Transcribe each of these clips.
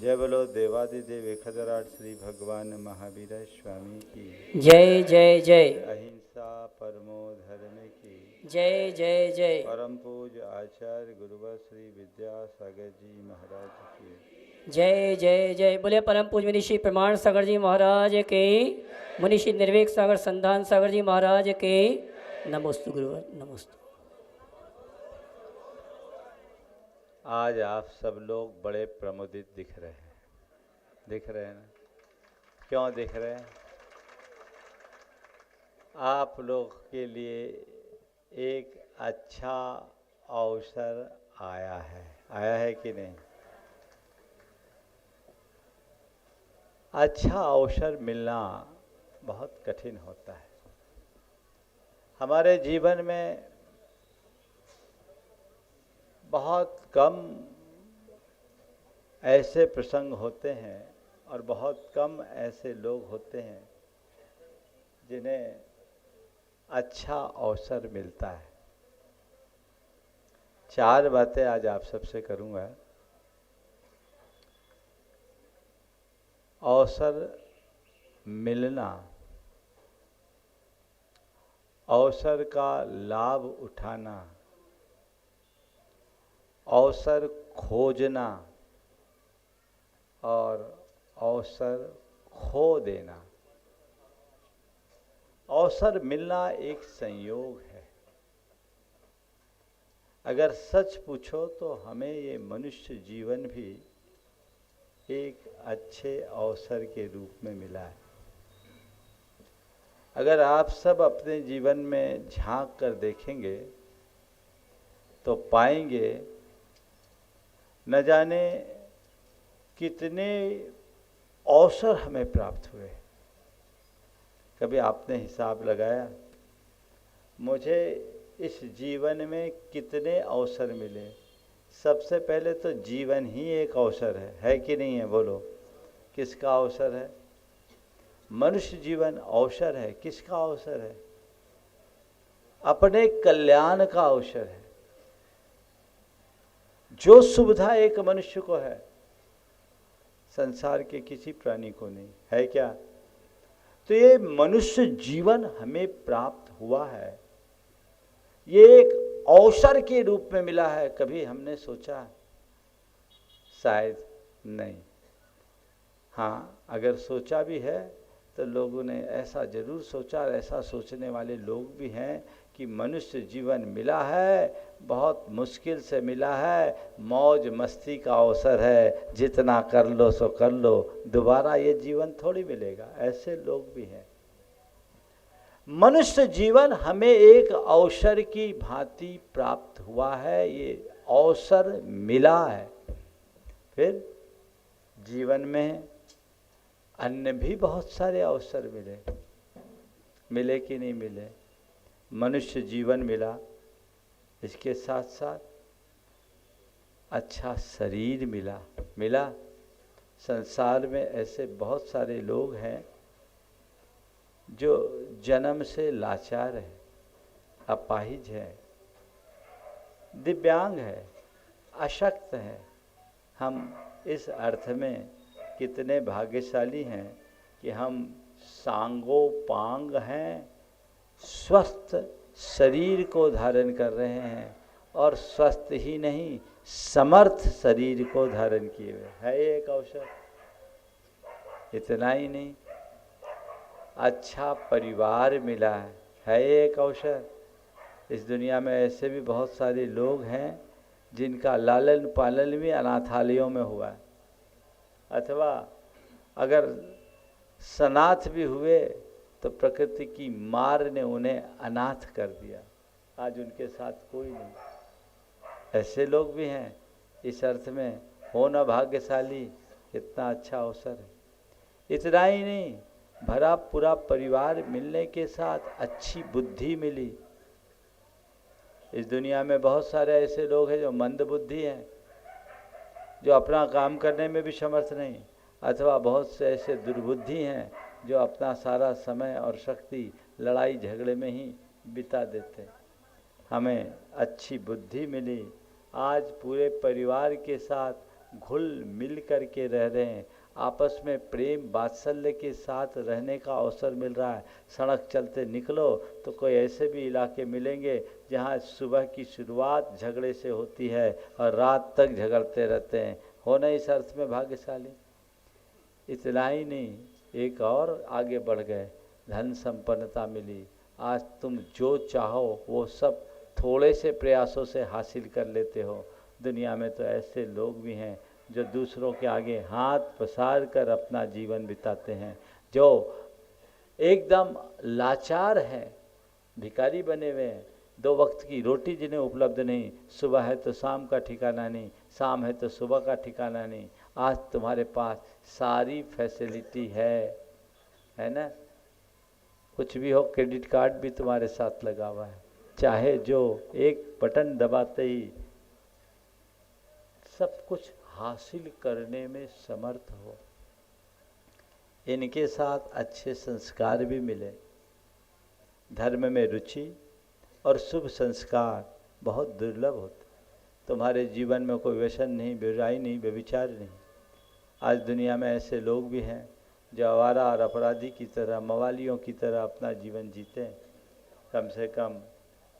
जय बोलो देवादिदेव एकहतराट श्री भगवान महावीर स्वामी की जय जय जय। अहिंसा परमो धर्म की जय जय जय। परम पूज आचार्य गुरुवर श्री विद्यासागर जी महाराज की जय जय जय। बोले परम पूज मुनिषि प्रमाण सागर जी महाराज के, मुनिषि निर्वेक सागर संधान सागर जी महाराज के नमोस्तु गुरुवर नमोस्तु। आज आप सब लोग बड़े प्रमुदित दिख रहे हैं ना? क्यों दिख रहे हैं? आप लोग के लिए एक अच्छा अवसर आया है कि नहीं? अच्छा अवसर मिलना बहुत कठिन होता है। हमारे जीवन में बहुत कम ऐसे प्रसंग होते हैं और बहुत कम ऐसे लोग होते हैं जिन्हें अच्छा अवसर मिलता है। 4 बातें आज आप सबसे करूंगा। अवसर मिलना, अवसर का लाभ उठाना, अवसर खोजना और अवसर खो देना। अवसर मिलना एक संयोग है। अगर सच पूछो तो हमें ये मनुष्य जीवन भी एक अच्छे अवसर के रूप में मिला है। अगर आप सब अपने जीवन में झांक कर देखेंगे तो पाएंगे न जाने कितने अवसर हमें प्राप्त हुए। कभी आपने हिसाब लगाया मुझे इस जीवन में कितने अवसर मिले? सबसे पहले तो जीवन ही एक अवसर है कि नहीं है? बोलो, किसका अवसर है? मनुष्य जीवन अवसर है। किसका अवसर है? अपने कल्याण का अवसर है। जो सुविधा एक मनुष्य को है संसार के किसी प्राणी को नहीं है। क्या? तो ये मनुष्य जीवन हमें प्राप्त हुआ है, ये एक अवसर के रूप में मिला है। कभी हमने सोचा? शायद नहीं। हाँ, अगर सोचा भी है तो लोगों ने ऐसा जरूर सोचा, और ऐसा सोचने वाले लोग भी हैं कि मनुष्य जीवन मिला है, बहुत मुश्किल से मिला है, मौज मस्ती का अवसर है, जितना कर लो सो कर लो, दोबारा ये जीवन थोड़ी मिलेगा। ऐसे लोग भी हैं। मनुष्य जीवन हमें एक अवसर की भांति प्राप्त हुआ है, ये अवसर मिला है। फिर जीवन में अन्य भी बहुत सारे अवसर मिले कि नहीं मिले? मनुष्य जीवन मिला, इसके साथ साथ अच्छा शरीर मिला। संसार में ऐसे बहुत सारे लोग हैं जो जन्म से लाचार है, अपाहिज है, दिव्यांग है, अशक्त है। हम इस अर्थ में कितने भाग्यशाली हैं कि हम सांगोपांग हैं, स्वस्थ शरीर को धारण कर रहे हैं, और स्वस्थ ही नहीं समर्थ शरीर को धारण किए हुए है। एक अवसर। इतना ही नहीं, अच्छा परिवार मिला है एक अवसर। इस दुनिया में ऐसे भी बहुत सारे लोग हैं जिनका लालन पालन भी अनाथालयों में हुआ है, अथवा अगर सनाथ भी हुए तो प्रकृति की मार ने उन्हें अनाथ कर दिया। आज उनके साथ कोई नहीं। ऐसे लोग भी हैं। इस अर्थ में हो न भाग्यशाली, कितना अच्छा अवसर है। इतना ही नहीं, भरा पूरा परिवार मिलने के साथ अच्छी बुद्धि मिली। इस दुनिया में बहुत सारे ऐसे लोग हैं जो मंद बुद्धि हैं, जो अपना काम करने में भी समर्थ नहीं, अथवा बहुत से ऐसे दुर्बुद्धि हैं जो अपना सारा समय और शक्ति लड़ाई झगड़े में ही बिता देते। हमें अच्छी बुद्धि मिली। आज पूरे परिवार के साथ घुल मिल कर के रह रहे हैं, आपस में प्रेम वात्सल्य के साथ रहने का अवसर मिल रहा है। सड़क चलते निकलो तो कोई ऐसे भी इलाके मिलेंगे जहाँ सुबह की शुरुआत झगड़े से होती है और रात तक झगड़ते रहते हैं। होना इस अर्थ में भाग्यशाली। इतना ही नहीं, एक और आगे बढ़ गए, धन संपन्नता मिली। आज तुम जो चाहो वो सब थोड़े से प्रयासों से हासिल कर लेते हो। दुनिया में तो ऐसे लोग भी हैं जो दूसरों के आगे हाथ पसार कर अपना जीवन बिताते हैं, जो एकदम लाचार हैं, भिखारी बने हुए हैं, 2 वक्त की रोटी जिन्हें उपलब्ध नहीं, सुबह है तो शाम का ठिकाना नहीं, शाम है तो सुबह का ठिकाना नहीं। आज तुम्हारे पास सारी फैसिलिटी है ना, कुछ भी हो, क्रेडिट कार्ड भी तुम्हारे साथ लगा हुआ है, चाहे जो एक बटन दबाते ही सब कुछ हासिल करने में समर्थ हो। इनके साथ अच्छे संस्कार भी मिले, धर्म में रुचि और शुभ संस्कार बहुत दुर्लभ होते। तुम्हारे जीवन में कोई व्यसन नहीं, बुराई नहीं, व्यभिचार नहीं। आज दुनिया में ऐसे लोग भी हैं जो आवारा और अपराधी की तरह, मवालियों की तरह अपना जीवन जीते हैं। कम से कम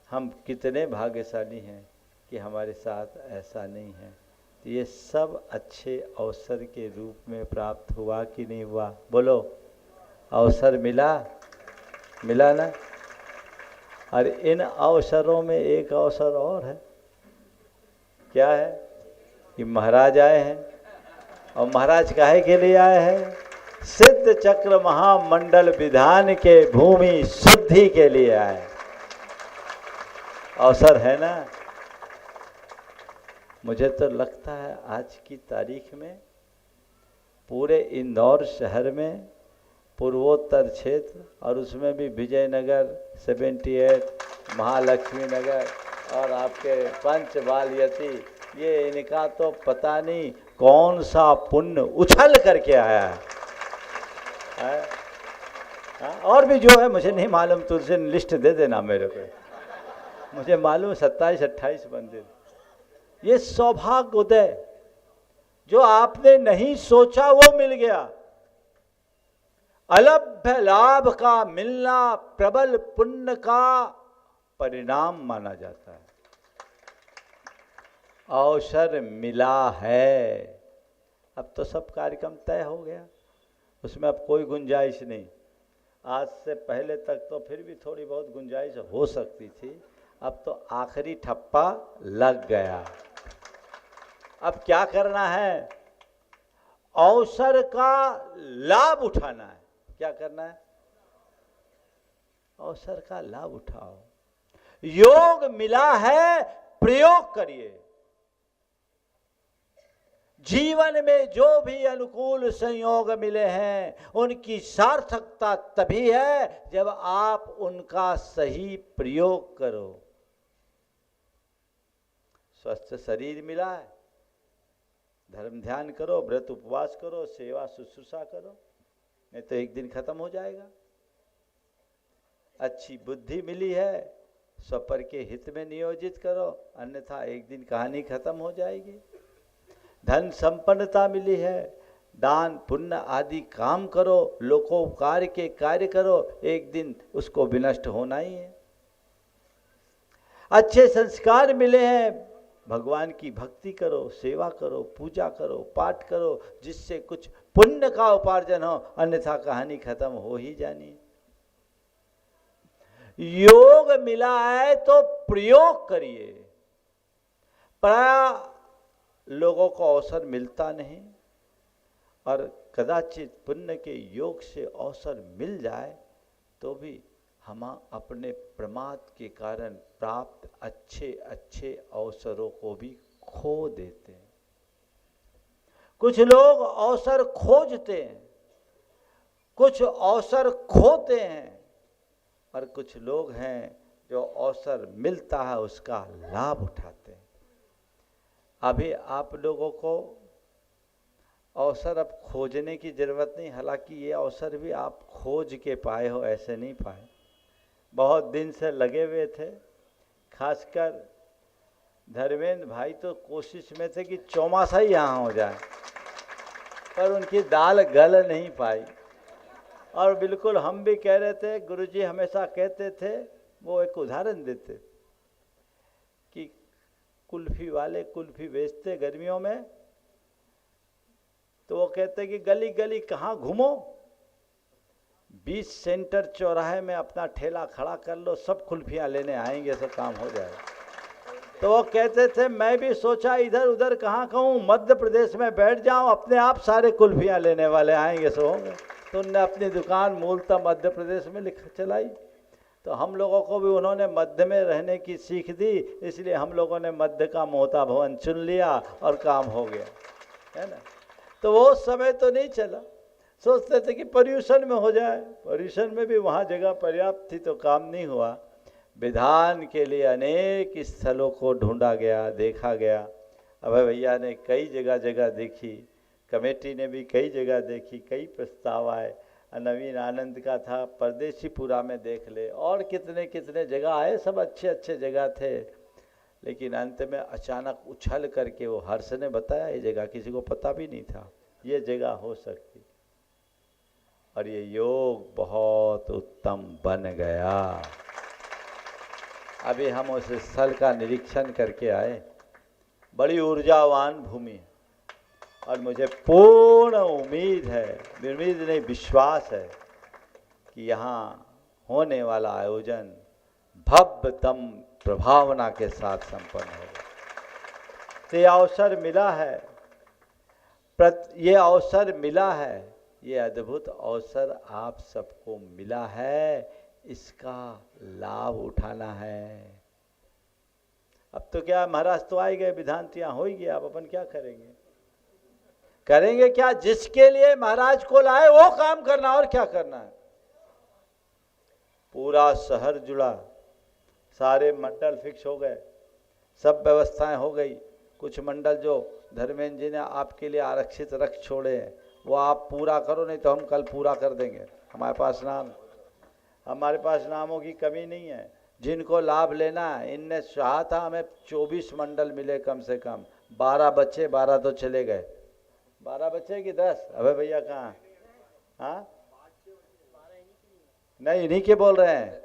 हम कितने भाग्यशाली हैं कि हमारे साथ ऐसा नहीं है। तो ये सब अच्छे अवसर के रूप में प्राप्त हुआ कि नहीं हुआ? बोलो, अवसर मिला ना। और इन अवसरों में एक अवसर और है, क्या है कि महाराज आए हैं। और महाराज काहे के लिए आए हैं? सिद्ध चक्र महामंडल विधान के भूमि शुद्धि के लिए आए। अवसर है ना। मुझे तो लगता है आज की तारीख में पूरे इंदौर शहर में, पूर्वोत्तर क्षेत्र और उसमें भी विजयनगर 78, महालक्ष्मी नगर और आपके पंचबालयती, ये इनका तो पता नहीं कौन सा पुण्य उछल करके आया है? और भी जो है मुझे नहीं मालूम, तुझसे लिस्ट दे देना मेरे को। मुझे मालूम 27-28 मंदिर। ये सौभाग्य उदय जो आपने नहीं सोचा वो मिल गया। अलभ्य लाभ का मिलना प्रबल पुण्य का परिणाम माना जाता है। अवसर मिला है, अब तो सब कार्यक्रम तय हो गया, उसमें अब कोई गुंजाइश नहीं। आज से पहले तक तो फिर भी थोड़ी बहुत गुंजाइश हो सकती थी, अब तो आखिरी ठप्पा लग गया। अब क्या करना है? अवसर का लाभ उठाना है। क्या करना है? अवसर का लाभ उठाओ। योग मिला है, प्रयोग करिए। जीवन में जो भी अनुकूल संयोग मिले हैं उनकी सार्थकता तभी है जब आप उनका सही प्रयोग करो। स्वस्थ शरीर मिला है, धर्म ध्यान करो, व्रत उपवास करो, सेवा शुश्रूषा करो, नहीं तो एक दिन खत्म हो जाएगा। अच्छी बुद्धि मिली है, स्वपर के हित में नियोजित करो, अन्यथा एक दिन कहानी खत्म हो जाएगी। धन संपन्नता मिली है, दान पुण्य आदि काम करो, लोकोपकार के कार्य करो, एक दिन उसको विनष्ट होना ही है। अच्छे संस्कार मिले हैं, भगवान की भक्ति करो, सेवा करो, पूजा करो, पाठ करो, जिससे कुछ पुण्य का उपार्जन हो, अन्यथा कहानी खत्म हो ही जानी है। योग मिला है तो प्रयोग करिए। प्राय लोगों को अवसर मिलता नहीं, और कदाचित पुण्य के योग से अवसर मिल जाए तो भी हम अपने प्रमाद के कारण प्राप्त अच्छे अच्छे अवसरों को भी खो देते हैं। कुछ लोग अवसर खोजते हैं, कुछ अवसर खोते हैं, और कुछ लोग हैं जो अवसर मिलता है उसका लाभ उठाते हैं। अभी आप लोगों को अवसर अब खोजने की जरूरत नहीं, हालांकि ये अवसर भी आप खोज के पाए हो, ऐसे नहीं पाए। बहुत दिन से लगे हुए थे, खासकर धर्मेंद्र भाई तो कोशिश में थे कि चौमासा ही यहाँ हो जाए, पर उनकी दाल गल नहीं पाई। और बिल्कुल हम भी कह रहे थे, गुरुजी हमेशा कहते थे, वो एक उदाहरण देते कि कुल्फी वाले कुल्फी बेचते गर्मियों में, तो वो कहते कि गली गली कहाँ घूमो, 20 सेंटर चौराहे में अपना ठेला खड़ा कर लो, सब कुल्फियाँ लेने आएंगे, सब काम हो जाएगा। तो वो कहते थे मैं भी सोचा इधर उधर कहाँ कहूँ, मध्य प्रदेश में बैठ जाऊँ, अपने आप सारे कुल्फियाँ लेने वाले आएंगे, सो होंगे। तो उनने अपनी दुकान मूलतः मध्य प्रदेश में चलाई। तो हम लोगों को भी उन्होंने मध्य में रहने की सीख दी, इसलिए हम लोगों ने मध्य का मोहता भवन चुन लिया और काम हो गया, है ना। तो वो समय तो नहीं चला, सोचते थे कि पर्यूषण में हो जाए, पर्यूषण में भी वहाँ जगह पर्याप्त थी तो काम नहीं हुआ। विधान के लिए अनेक स्थलों को ढूंढा गया, देखा गया। अभय भैया ने कई जगह जगह देखी, कमेटी ने भी कई जगह देखी, कई प्रस्ताव आए। नवीन आनंद का था परदेशीपुरा में देख ले, और कितने कितने जगह आए, सब अच्छे अच्छे जगह थे। लेकिन अंत में अचानक उछल करके वो हर्ष ने बताया ये जगह किसी को पता भी नहीं था, ये जगह हो सकती, और ये योग बहुत उत्तम बन गया। अभी हम उस स्थल का निरीक्षण करके आए, बड़ी ऊर्जावान भूमि, और मुझे पूर्ण उम्मीद है, उम्मीद नहीं विश्वास है कि यहाँ होने वाला आयोजन भव्यतम प्रभावना के साथ संपन्न होगा। तो ये अवसर मिला है, ये अवसर मिला है, ये अद्भुत अवसर आप सबको मिला है, इसका लाभ उठाना है। अब तो क्या महाराज तो आए गए, विधान तो यहाँ हो ही गया, अब अपन क्या करेंगे, करेंगे क्या, जिसके लिए महाराज को लाए वो काम करना, और क्या करना है। पूरा शहर जुड़ा, सारे मंडल फिक्स हो गए, सब व्यवस्थाएं हो गई। कुछ मंडल जो धर्मेंद्र जी ने आपके लिए आरक्षित रख छोड़े हैं वो आप पूरा करो, नहीं तो हम कल पूरा कर देंगे। हमारे पास नामों की कमी नहीं है, जिनको लाभ लेना है। इनने चाहा था हमें 24 मंडल मिले कम से कम, 12 बच्चे, 12 तो चले गए, 12 बच्चे कि 10? अबे भैया कहाँ? हाँ नहीं, इन्हीं के बोल रहे हैं।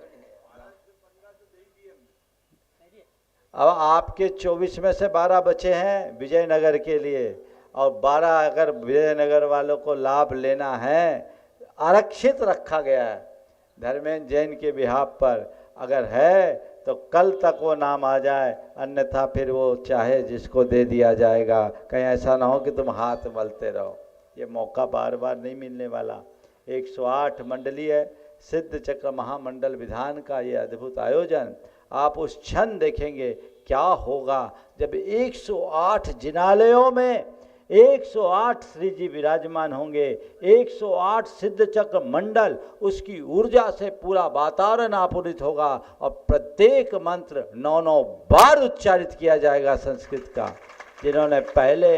अब आपके 24 में से 12 बचे हैं विजयनगर के लिए, और 12 अगर विजयनगर वालों को लाभ लेना है, आरक्षित रखा गया है धर्मेंद्र जैन के बिहाफ पर। अगर है तो कल तक वो नाम आ जाए, अन्यथा फिर वो चाहे जिसको दे दिया जाएगा। कहीं ऐसा ना हो कि तुम हाथ मलते रहो, ये मौका बार बार नहीं मिलने वाला। 108 मंडलीय सिद्ध चक्र महामंडल विधान का ये अद्भुत आयोजन, आप उस क्षण देखेंगे क्या होगा जब 108 जिनालयों में 108 श्री जी विराजमान होंगे, 108 सिद्ध चक्र मंडल, उसकी ऊर्जा से पूरा वातावरण आपूरित होगा, और प्रत्येक मंत्र 9 बार उच्चारित किया जाएगा संस्कृत का। जिन्होंने पहले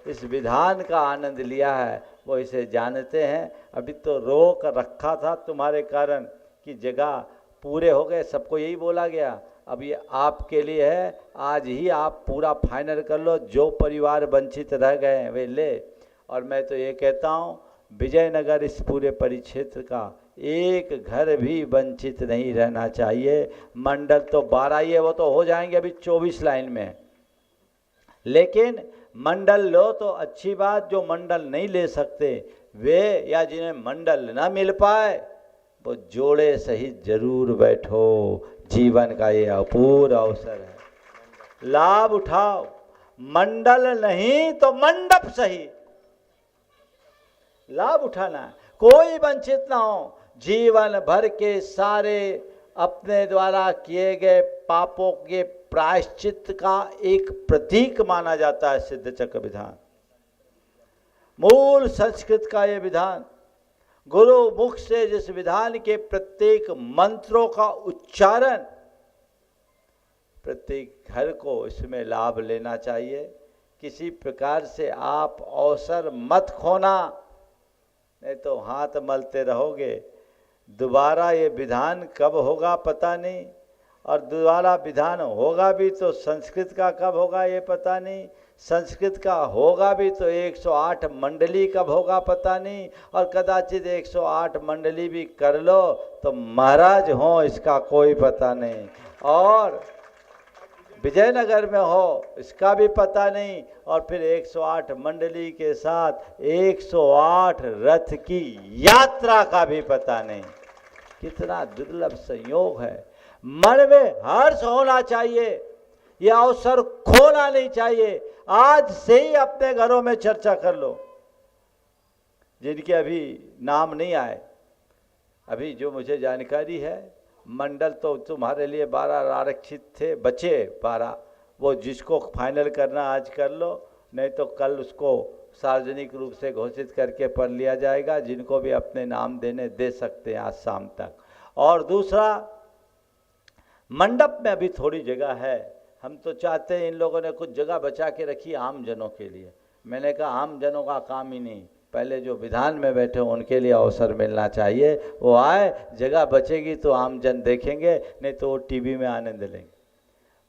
इस विधान का आनंद लिया है वो इसे जानते हैं। अभी तो रोक रखा था तुम्हारे कारण कि जगह पूरे हो गए, सबको यही बोला गया। अब ये आपके लिए है, आज ही आप पूरा फाइनल कर लो, जो परिवार वंचित रह गए हैं वे ले। और मैं तो ये कहता हूँ विजयनगर इस पूरे परिक्षेत्र का एक घर भी वंचित नहीं रहना चाहिए। मंडल तो 12 ही है, वो तो हो जाएंगे अभी 24 लाइन में, लेकिन मंडल लो तो अच्छी बात। जो मंडल नहीं ले सकते वे, या जिन्हें मंडल ना मिल पाए, वो जोड़े सहित जरूर बैठो। जीवन का ये अपूर्व अवसर है, लाभ उठाओ। मंडल नहीं तो मंडप सही, लाभ उठाना है, कोई वंचित ना हो। जीवन भर के सारे अपने द्वारा किए गए पापों के प्रायश्चित का एक प्रतीक माना जाता है सिद्ध चक्र विधान। मूल संस्कृत का ये विधान, गुरु मुख से जिस विधान के प्रत्येक मंत्रों का उच्चारण, प्रत्येक घर को इसमें लाभ लेना चाहिए। किसी प्रकार से आप अवसर मत खोना, नहीं तो हाथ मलते रहोगे। दोबारा ये विधान कब होगा पता नहीं, और द्वारा विधान होगा भी तो संस्कृत का कब होगा ये पता नहीं, संस्कृत का होगा भी तो 108 मंडली कब होगा पता नहीं, और कदाचित 108 मंडली भी कर लो तो महाराज हो इसका कोई पता नहीं, और विजयनगर में हो इसका भी पता नहीं, और फिर 108 मंडली के साथ 108 रथ की यात्रा का भी पता नहीं। कितना दुर्लभ संयोग है। मन में हर्ष होना चाहिए, यह अवसर खोना नहीं चाहिए। आज से ही अपने घरों में चर्चा कर लो, जिनके अभी नाम नहीं आए, अभी जो मुझे जानकारी है मंडल तो तुम्हारे लिए 12 आरक्षित थे, बचे 12, वो जिसको फाइनल करना आज कर लो, नहीं तो कल उसको सार्वजनिक रूप से घोषित करके पढ़ लिया जाएगा। जिनको भी अपने नाम देने दे सकते हैं आज शाम तक। और दूसरा, मंडप में अभी थोड़ी जगह है, हम तो चाहते हैं इन लोगों ने कुछ जगह बचा के रखी आम जनों के लिए। मैंने कहा आम जनों का काम ही नहीं, पहले जो विधान में बैठे हो उनके लिए अवसर मिलना चाहिए, वो आए, जगह बचेगी तो आम जन देखेंगे, नहीं तो वो टीवी में आनंद लेंगे।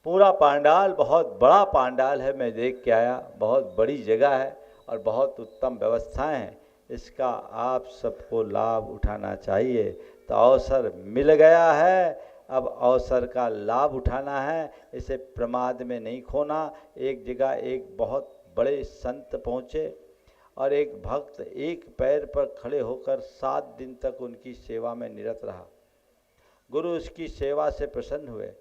पूरा पांडाल बहुत बड़ा पांडाल है, मैं देख के आया, बहुत बड़ी जगह है और बहुत उत्तम व्यवस्थाएं हैं। इसका आप सबको लाभ उठाना चाहिए। तो अवसर मिल गया है, अब अवसर का लाभ उठाना है, इसे प्रमाद में नहीं खोना। एक जगह एक बहुत बड़े संत पहुँचे और एक भक्त एक पैर पर खड़े होकर 7 दिन तक उनकी सेवा में निरत रहा। गुरु उसकी सेवा से प्रसन्न हुए,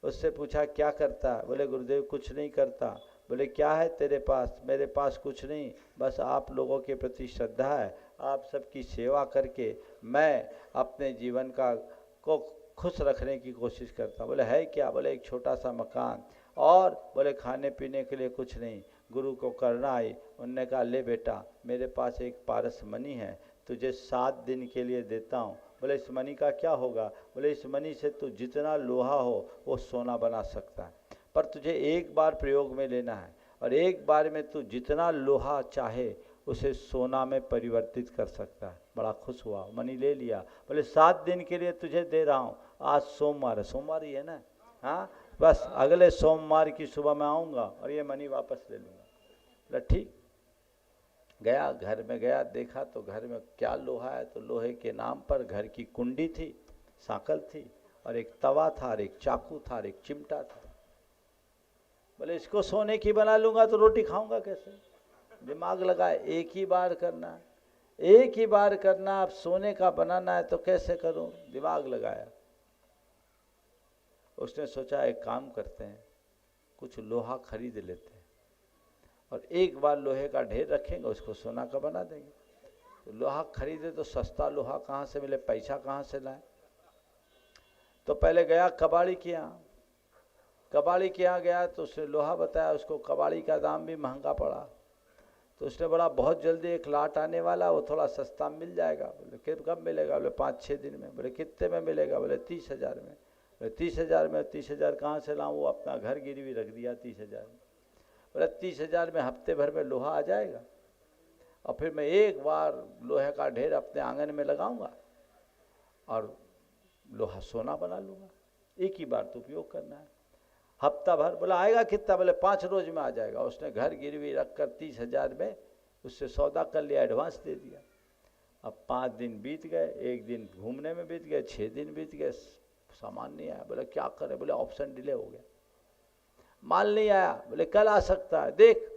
उससे पूछा क्या करता है? बोले गुरुदेव कुछ नहीं करता। बोले क्या है तेरे पास? मेरे पास कुछ नहीं, बस आप लोगों के प्रति श्रद्धा है, आप सबकी सेवा करके मैं अपने जीवन को खुश रखने की कोशिश करता। बोले है क्या? बोले एक छोटा सा मकान, और बोले खाने पीने के लिए कुछ नहीं। गुरु को करना आई, उनने कहा ले बेटा मेरे पास एक पारस मणि है, तुझे 7 दिन के लिए देता हूँ। बोले इस मणि का क्या होगा? बोले इस मणि से तू जितना लोहा हो वो सोना बना सकता है, पर तुझे एक बार प्रयोग में लेना है, और एक बार में तू जितना लोहा चाहे उसे सोना में परिवर्तित कर सकता है। बड़ा खुश हुआ, मणि ले लिया। बोले 7 दिन के लिए तुझे दे रहा हूँ, आज सोमवार है, सोमवार ही है ना, हाँ, बस अगले सोमवार की सुबह मैं आऊँगा और ये मणि वापस ले लूँगा। बोला ठीक। गया, घर में गया, देखा तो घर में क्या लोहा है, तो लोहे के नाम पर घर की कुंडी थी, सांकल थी, और एक तवा था, और एक चाकू था, और एक चिमटा था। बोले इसको सोने की बना लूँगा तो रोटी खाऊंगा कैसे? दिमाग लगाए, एक ही बार करना, एक ही बार करना, अब सोने का बनाना है तो कैसे करूं? दिमाग लगाया। उसने सोचा एक काम करते हैं, कुछ लोहा खरीद लेते हैं और एक बार लोहे का ढेर रखेंगे, उसको सोना का बना देंगे। तो लोहा खरीदे तो सस्ता लोहा कहाँ से मिले, पैसा कहाँ से लाए? तो पहले गया कबाड़ी के यहाँ, कबाड़ी के यहाँ गया तो उसने लोहा बताया, उसको कबाड़ी का दाम भी महंगा पड़ा। तो उसने बोला बहुत जल्दी एक लाट आने वाला, वो थोड़ा सस्ता मिल जाएगा। बोले कब मिलेगा? बोले 5-6 दिन में। बोले कितने में मिलेगा? बोले 30,000 में। बोले 30,000 में? 30,000 कहाँ से लाऊं? वो अपना घर गिरवी रख दिया 30,000 में। बोले 30,000 में हफ्ते भर में लोहा आ जाएगा, और फिर मैं एक बार लोहे का ढेर अपने आंगन में लगाऊंगा और लोहा सोना बना लूँगा, एक ही बार तो उपयोग करना है, हफ्ता भर। बोला आएगा कितना? बोले 5 रोज में आ जाएगा। उसने घर गिरवी रखकर 30,000 में उससे सौदा कर लिया, एडवांस दे दिया। अब 5 दिन बीत गए, एक दिन घूमने में बीत गए, 6 दिन बीत गए, सामान नहीं आया। बोले क्या करें? बोले ऑप्शन डिले हो गया, माल नहीं आया। बोले कल आ सकता है, देख।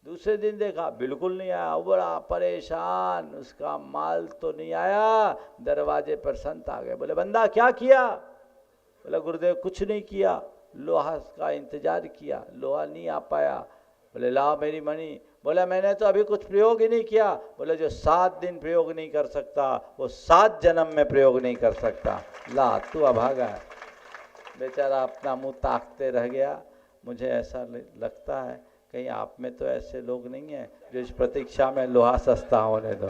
दूसरे दिन देखा, बिल्कुल नहीं आया, बड़ा परेशान, उसका माल तो नहीं आया। दरवाजे पर संत आ गए। बोले बंदा क्या किया? बोले गुरुदेव कुछ नहीं किया, लोहा का इंतजार किया, लोहा नहीं आ पाया। बोले लाओ मेरी मणि। बोला मैंने तो अभी कुछ प्रयोग ही नहीं किया। बोले जो 7 दिन प्रयोग नहीं कर सकता वो 7 जन्म में प्रयोग नहीं कर सकता। ला तू अभागा है। बेचारा अपना मुंह ताकते रह गया। मुझे ऐसा लगता है कहीं आप में तो ऐसे लोग नहीं हैं जो इस प्रतीक्षा में लोहा सस्ता होने दो,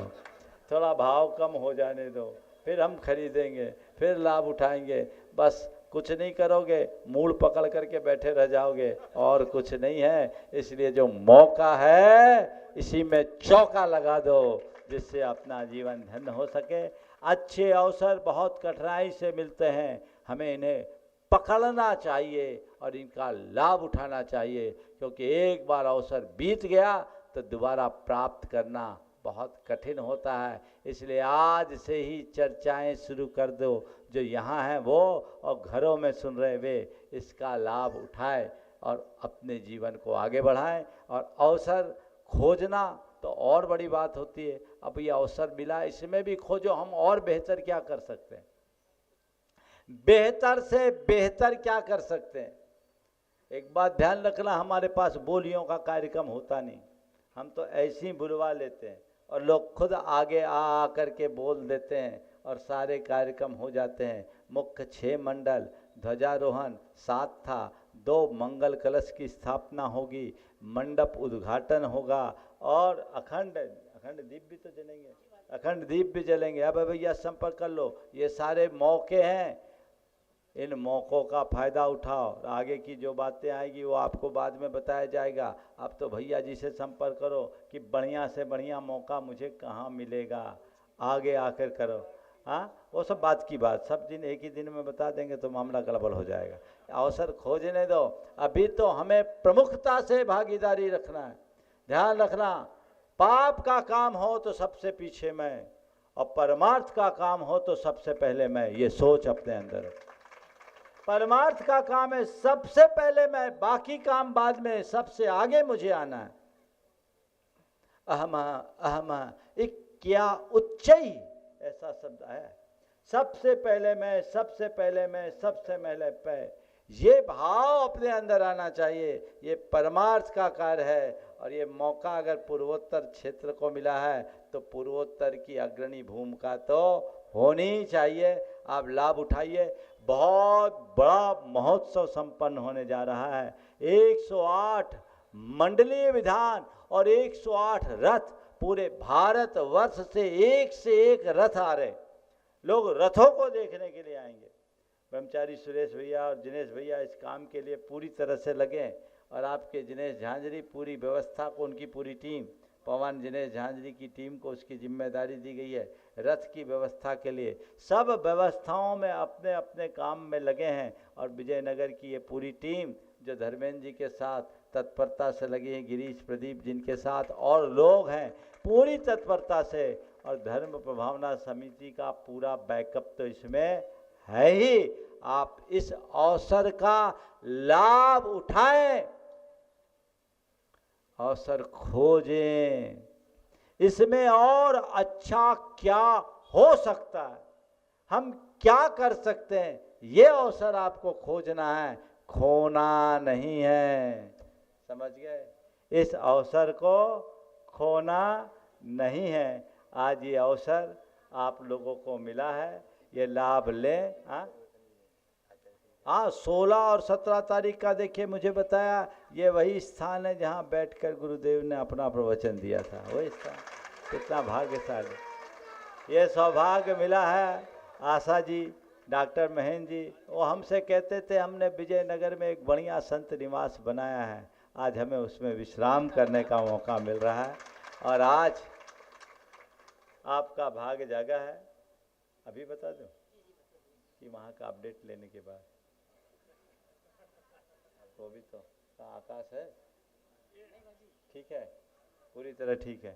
थोड़ा भाव कम हो जाने दो, फिर हम खरीदेंगे, फिर लाभ उठाएंगे। बस कुछ नहीं करोगे, मूड़ पकड़ करके बैठे रह जाओगे, और कुछ नहीं है। इसलिए जो मौका है इसी में चौका लगा दो, जिससे अपना जीवन धन्य हो सके। अच्छे अवसर बहुत कठिनाई से मिलते हैं, हमें इन्हें पकड़ना चाहिए और इनका लाभ उठाना चाहिए, क्योंकि एक बार अवसर बीत गया तो दोबारा प्राप्त करना बहुत कठिन होता है। इसलिए आज से ही चर्चाएं शुरू कर दो, जो यहाँ हैं वो और घरों में सुन रहे वे इसका लाभ उठाएं और अपने जीवन को आगे बढ़ाएं। और अवसर खोजना तो और बड़ी बात होती है। अब ये अवसर मिला, इसमें भी खोजो हम और बेहतर क्या कर सकते हैं, बेहतर से बेहतर क्या कर सकते हैं। एक बात ध्यान रखना, हमारे पास बोलियों का कार्यक्रम होता नहीं, हम तो ऐसे ही बुलवा लेते हैं और लोग खुद आगे आ करके बोल देते हैं और सारे कार्यक्रम हो जाते हैं। मुख्य 6 मंडल, ध्वजारोहण 7 था, 2 मंगल कलश की स्थापना होगी, मंडप उद्घाटन होगा और अखंड दीप भी तो जलेंगे, अखंड दीप भी जलेंगे। अब भैया संपर्क कर लो, ये सारे मौके हैं, इन मौक़ों का फ़ायदा उठाओ। आगे की जो बातें आएगी वो आपको बाद में बताया जाएगा। अब तो भैया जी से संपर्क करो कि बढ़िया से बढ़िया मौका मुझे कहाँ मिलेगा, आगे आकर करो। हाँ, वो सब बात की बात, सब दिन एक ही दिन में बता देंगे तो मामला गड़बड़ हो जाएगा। अवसर खोजने दो, अभी तो हमें प्रमुखता से भागीदारी रखना है। ध्यान रखना, पाप का काम हो तो सबसे पीछे मैं, और परमार्थ का काम हो तो सबसे पहले मैं। ये सोच अपने अंदर, परमार्थ का काम है सबसे पहले मैं, बाकी काम बाद में, सबसे आगे मुझे आना है। अहम एक क्या उच्चई ऐसा शब्द है, सबसे पहले मैं, सबसे पहले मैं, सबसे पहले पे, ये भाव अपने अंदर आना चाहिए। ये परमार्थ का कार्य है। और ये मौका अगर पूर्वोत्तर क्षेत्र को मिला है तो पूर्वोत्तर की अग्रणी भूमिका तो होनी चाहिए। आप लाभ उठाइए। बहुत बड़ा महोत्सव संपन्न होने जा रहा है। 108 मंडलीय विधान और 108 रथ, पूरे भारत वर्ष से एक रथ आ रहे। लोग रथों को देखने के लिए आएंगे। ब्रह्मचारी सुरेश भैया और दिनेश भैया इस काम के लिए पूरी तरह से लगे, और आपके दिनेश झांझरी पूरी व्यवस्था को, उनकी पूरी टीम, पवन दिनेश झांझरी की टीम को उसकी जिम्मेदारी दी गई है रथ की व्यवस्था के लिए। सब व्यवस्थाओं में अपने अपने काम में लगे हैं। और विजयनगर की ये पूरी टीम जो धर्मेंद्र जी के साथ तत्परता से लगी है, गिरीश प्रदीप जिनके साथ और लोग हैं पूरी तत्परता से, और धर्म प्रभावना समिति का पूरा बैकअप तो इसमें है ही। आप इस अवसर का लाभ उठाएं, अवसर खोजें। इसमें और अच्छा क्या हो सकता है, हम क्या कर सकते हैं, ये अवसर आपको खोजना है, खोना नहीं है। समझ गए? इस अवसर को खोना नहीं है। आज ये अवसर आप लोगों को मिला है, ये लाभ लें। हाँ, 16 और 17 तारीख का देखिए, मुझे बताया ये वही स्थान है जहाँ बैठकर गुरुदेव ने अपना प्रवचन दिया था, वही स्थान। कितना भाग्यशाली, ये सौभाग्य मिला है। आशा जी, डॉक्टर महेंद्र जी, वो हमसे कहते थे हमने विजयनगर में एक बढ़िया संत निवास बनाया है, आज हमें उसमें विश्राम करने का मौका मिल रहा है। और आज आपका भाग्य जागा है। अभी बता दूं कि वहाँ का अपडेट लेने के बाद वो भी तो आकाश है, ठीक है, पूरी तरह ठीक है।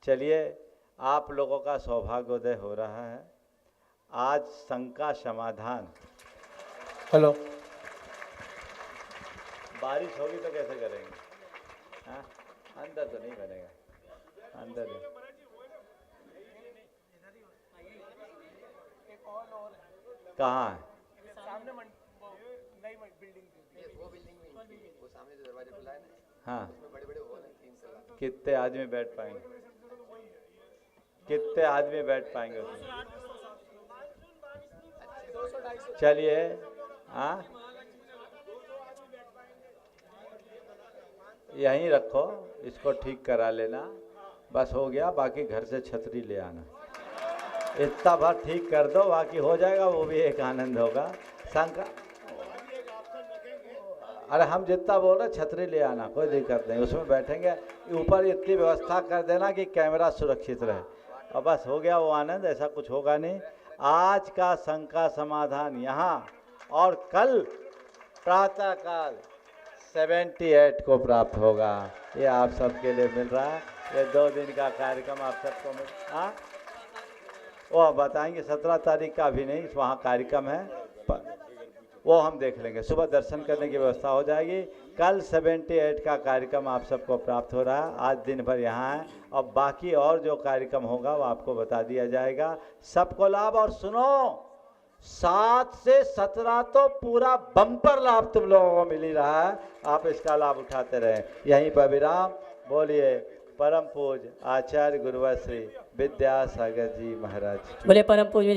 चलिए, आप लोगों का सौभाग्योदय हो रहा है। आज शंका समाधान। हेलो, बारिश होगी तो कैसे करेंगे? हाँ, अंदर तो नहीं बनेगा, अंदर नहीं। कहाँ है? सामने नई बिल्डिंग, वो बिल्डिंग में, वो सामने जो दरवाजे खुला है ना, हाँ, उसमें बड़े बड़े हॉल हैं, 3 से। कितने आदमी बैठ पाएंगे? कितने आदमी बैठ पाएंगे उसमें? चलिए, हाँ, यहीं रखो, इसको ठीक करा लेना, बस हो गया। बाकी घर से छतरी ले आना, इतना बार ठीक कर दो, बाकी हो जाएगा, वो भी एक आनंद होगा। शंका, अरे हम जितना बोल रहे छतरी ले आना, कोई दिक्कत नहीं, उसमें बैठेंगे। ऊपर इतनी व्यवस्था कर देना कि कैमरा सुरक्षित रहे, और बस हो गया वो आनंद। ऐसा कुछ होगा नहीं। आज का शंका समाधान यहाँ और कल प्रातःकाल 78 को प्राप्त होगा। ये आप सबके लिए मिल रहा है। ये 2 दिन का कार्यक्रम आप सबको मिल। हाँ, वो बताएंगे 17 तारीख का अभी नहीं, वहाँ कार्यक्रम है, वो हम देख लेंगे। सुबह दर्शन करने की व्यवस्था हो जाएगी। कल 78 का कार्यक्रम आप सबको प्राप्त हो रहा है। आज दिन भर यहाँ है और बाकी और जो कार्यक्रम होगा वो आपको बता दिया जाएगा। सबको लाभ। और सुनो, 7 से 17 तो पूरा बम्पर लाभ तुम लोगों को मिल ही रहा है। आप इसका लाभ उठाते रहें। यहीं पर विराम। बोलिए परम पूज्य आचार्य गुरुवर श्री विद्यासागर जी महाराज। बोले परम पूज्य